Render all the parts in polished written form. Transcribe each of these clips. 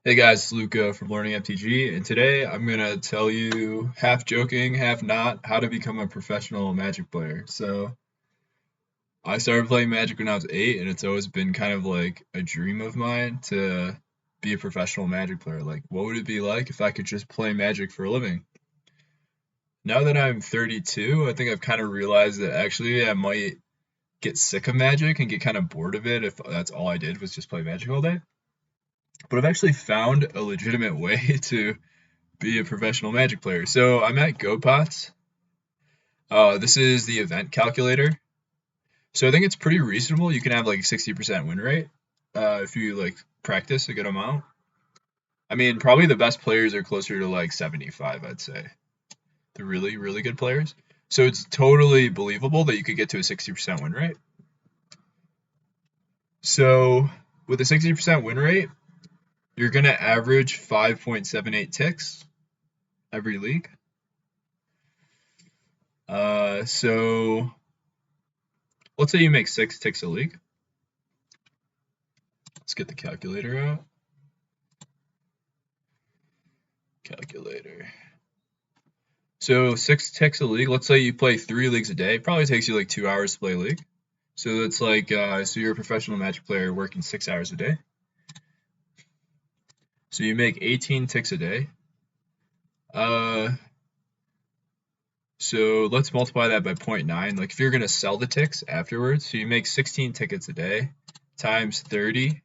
Hey guys, it's Luca from Learning MTG, and today I'm gonna tell you, half joking, half not, how to become a professional Magic player. So, I started playing Magic when I was 8, and it's always been kind of like a dream of mine to be a professional Magic player. Like, what would it be like if I could just play Magic for a living? Now that I'm 32, I think I've kind of realized that actually I might get sick of Magic and get kind of bored of it if that's all I did was just play Magic all day. But I've actually found a legitimate way to be a professional Magic player. So I'm at GoPots. This is the event calculator. So I think it's pretty reasonable. You can have like 60% win rate if you like practice a good amount. I mean, probably the best players are closer to like 75, I'd say. The really, really good players. So it's totally believable that you could get to a 60% win rate. So with a 60% win rate, you're going to average 5.78 ticks every league. So let's say you make 6 ticks a league. Let's get the calculator out. Calculator. So 6 ticks a league. Let's say you play 3 leagues a day. It probably takes you like 2 hours to play a league. So it's like, so you're a professional Magic player working 6 hours a day. So you make 18 ticks a day. So let's multiply that by 0.9. Like if you're gonna sell the ticks afterwards, so you make 16 tickets a day times 30.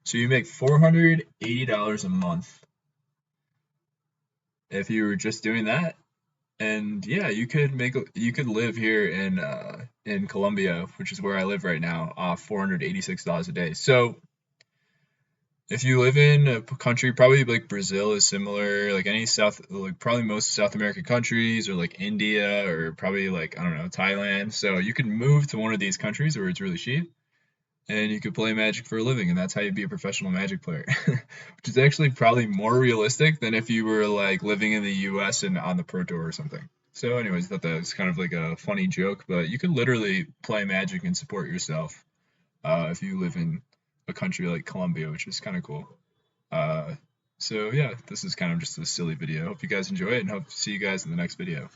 So you make $480 a month if you were just doing that. And yeah, you could live here in Colombia, which is where I live right now, off $486 a day. So if you live in a country, probably like Brazil is similar, like any like probably most South American countries, or like India, or probably like, I don't know, Thailand. So you can move to one of these countries where it's really cheap, and you could play Magic for a living, and that's how you be a professional Magic player, which is actually probably more realistic than if you were like living in the U.S. and on the Pro Tour or something. So, anyways, thought that was kind of like a funny joke, but you could literally play Magic and support yourself if you live in a country like Colombia, which is kind of cool. Uh, so yeah, this is kind of just a silly video. Hope you guys enjoy it, and hope to see you guys in the next video.